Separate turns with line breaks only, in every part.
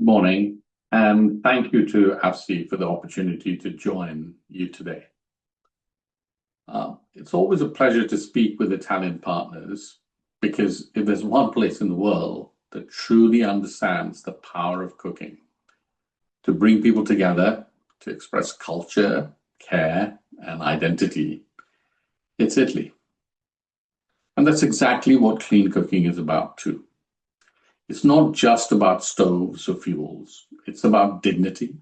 Morning, and thank you to AFSI for the opportunity to join you today. It's always a pleasure to speak with Italian partners because if there's one place in the world that truly understands the power of cooking to bring people together, to express culture, care, and identity, it's Italy. And that's exactly what clean cooking is about too. It's not just about stoves or fuels. It's about dignity,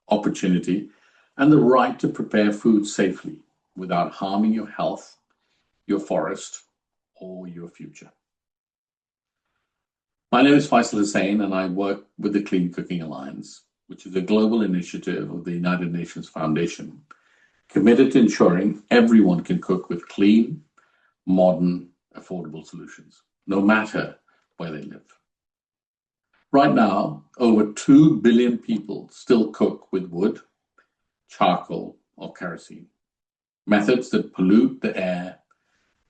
opportunity, and the right to prepare food safely without harming your health, your forest, or your future. My name is Feisal Hussain, and I work with the Clean Cooking Alliance, which is a global initiative of the United Nations Foundation, committed to ensuring everyone can cook with clean, modern, affordable solutions, no matter where they live. Right now, over 2 billion people still cook with wood, charcoal, or kerosene, methods that pollute the air,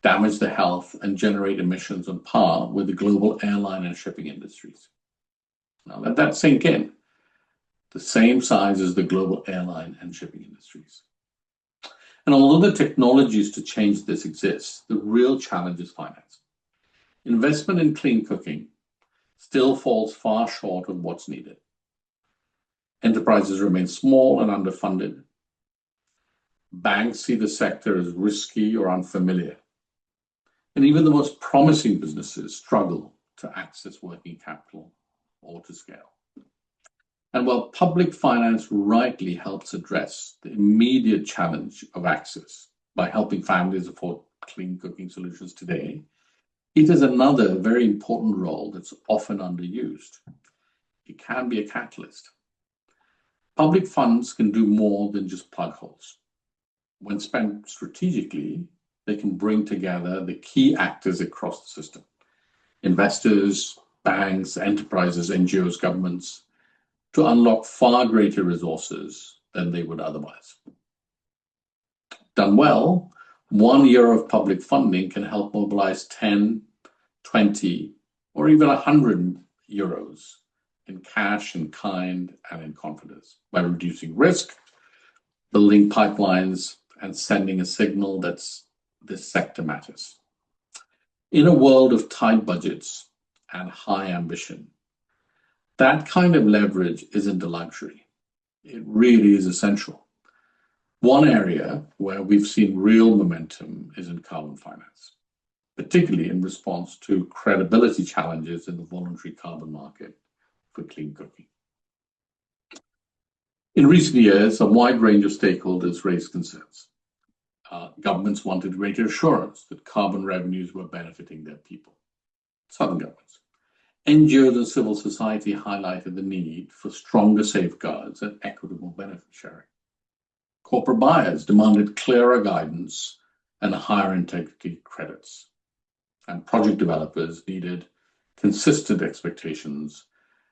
damage the health, and generate emissions on par with the global airline and shipping industries. Now let that sink in. The same size as the global airline and shipping industries. And although the technologies to change this exist, the real challenge is finance. Investment in clean cooking still falls far short of what's needed. Enterprises remain small and underfunded. Banks see the sector as risky or unfamiliar. And even the most promising businesses struggle to access working capital or to scale. And while public finance rightly helps address the immediate challenge of access by helping families afford clean cooking solutions today, it is another very important role that's often underused. It can be a catalyst. Public funds can do more than just plug holes. When spent strategically, they can bring together the key actors across the system: investors, banks, enterprises, NGOs, governments, to unlock far greater resources than they would otherwise. Done well, 1 year of public funding can help mobilize 10, 20, or even 100 euros in cash, in kind, and in confidence by reducing risk, building pipelines, and sending a signal that this sector matters. In a world of tight budgets and high ambition, that kind of leverage isn't a luxury. It really is essential. One area where we've seen real momentum is in carbon finance, particularly in response to credibility challenges in the voluntary carbon market for clean cooking. In recent years, a wide range of stakeholders raised concerns. Governments wanted greater assurance that carbon revenues were benefiting their people. Southern governments. NGOs and civil society highlighted the need for stronger safeguards and equitable benefit sharing. Corporate buyers demanded clearer guidance and higher integrity credits. And project developers needed consistent expectations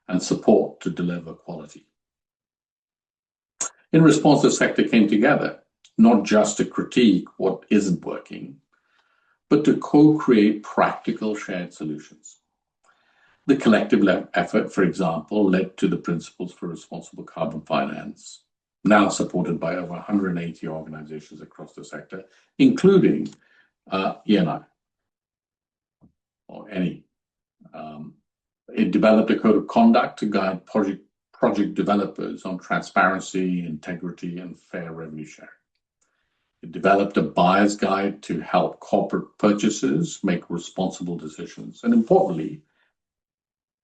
and support to deliver quality. In response, the sector came together, not just to critique what isn't working, but to co-create practical shared solutions. The collective effort, for example, led to the Principles for Responsible Carbon Finance, now supported by over 180 organizations across the sector, including ENI, or any. It developed a code of conduct to guide project developers on transparency, integrity, and fair revenue sharing. It developed a buyer's guide to help corporate purchasers make responsible decisions. And importantly,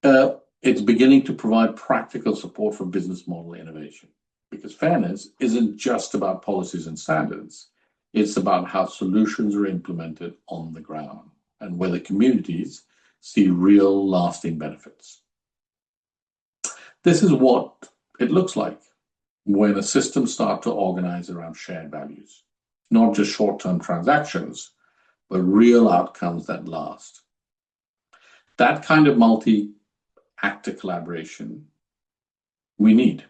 it's beginning to provide practical support for business model innovation, because fairness isn't just about policies and standards. It's about how solutions are implemented on the ground and whether communities see real lasting benefits. This is what it looks like when a system starts to organize around shared values, not just short-term transactions, but real outcomes that last. That kind of multi-actor collaboration we need,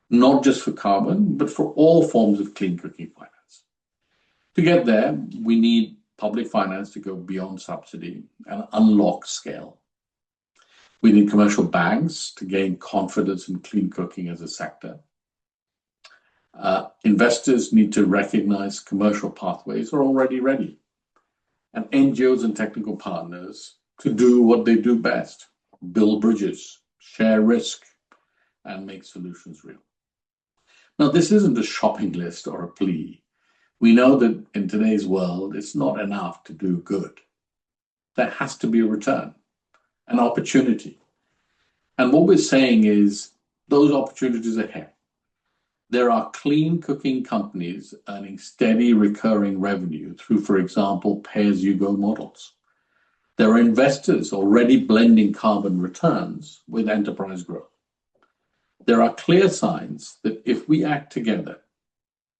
not just for carbon, but for all forms of clean cooking finance. To get there, we need public finance to go beyond subsidy and unlock scale. We need commercial banks to gain confidence in clean cooking as a sector. Investors need to recognize commercial pathways are already ready, and NGOs and technical partners to do what they do best: build bridges, share risk, and make solutions real. Now, this isn't a shopping list or a plea. We know that in today's world, it's not enough to do good. There has to be a return, an opportunity. And what we're saying is those opportunities are here. There are clean cooking companies earning steady recurring revenue through, for example, pay-as-you-go models. There are investors already blending carbon returns with enterprise growth. There are clear signs that if we act together,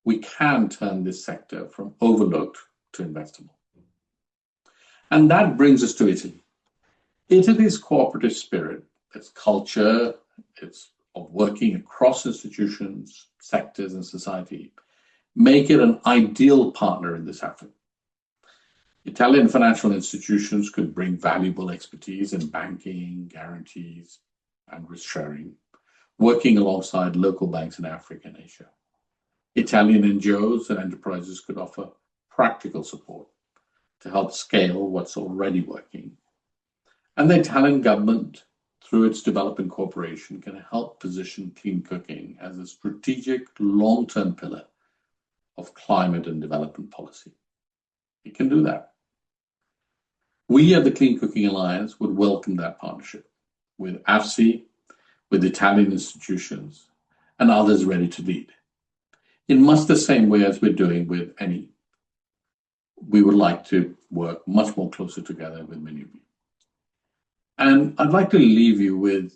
we can turn this sector from overlooked to investable. And that brings us to Italy. Italy's cooperative spirit, its culture, its of working across institutions, sectors, and society, make it an ideal partner in this effort. Italian financial institutions could bring valuable expertise in banking, guarantees, and risk sharing, working alongside local banks in Africa and Asia. Italian NGOs and enterprises could offer practical support to help scale what's already working. And the Italian government, through its developing corporation, can help position clean cooking as a strategic long-term pillar of climate and development policy. It can do that. We at the Clean Cooking Alliance would welcome that partnership with AFSI, with Italian institutions, and others ready to lead. In much the same way as we're doing with any, we would like to work much more closer together with many of you. And I'd like to leave you with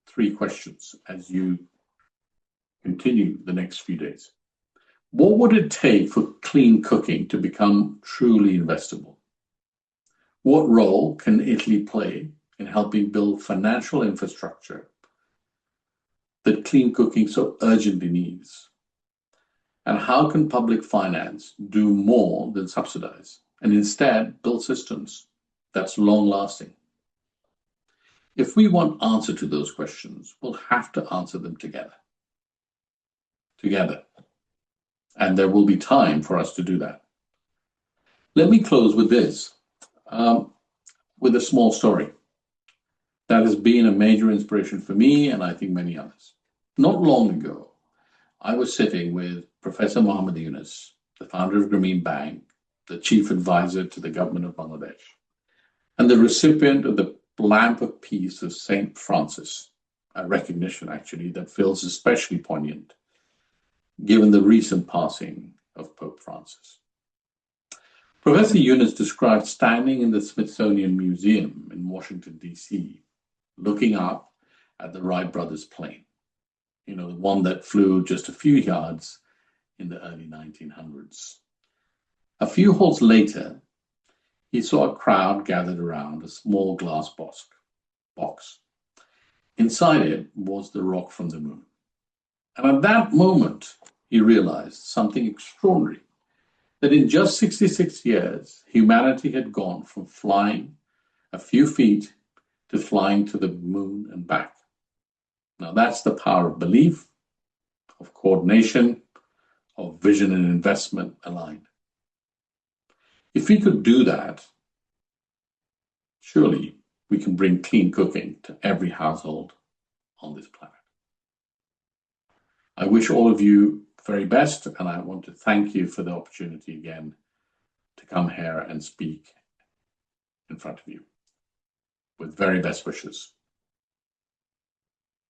3 questions as you continue the next few days. What would it take for clean cooking to become truly investable? What role can Italy play in helping build financial infrastructure that clean cooking so urgently needs? And how can public finance do more than subsidize and instead build systems that's long-lasting? If we want answer to those questions, we'll have to answer them together. And there will be time for us to do that. Let me close with this, with a small story that has been a major inspiration for me and I think many others. Not long ago, I was sitting with Professor Mohammed Yunus, the founder of Grameen Bank, the chief advisor to the government of Bangladesh, and the recipient of the Lamp of Peace of St. Francis, a recognition actually that feels especially poignant given the recent passing of Pope Francis. Professor Yunus described standing in the Smithsonian Museum in Washington, D.C., looking up at the Wright brothers' plane, the one that flew just a few yards in the early 1900s. A few halls later, he saw a crowd gathered around a small glass box. Inside it was the rock from the moon. And at that moment, he realized something extraordinary, that in just 66 years, humanity had gone from flying a few feet to flying to the moon and back. Now that's the power of belief, of coordination, of vision and investment aligned. If we could do that, surely we can bring clean cooking to every household on this planet. I wish all of you the very best, and I want to thank you for the opportunity again to come here and speak in front of you. With very best wishes.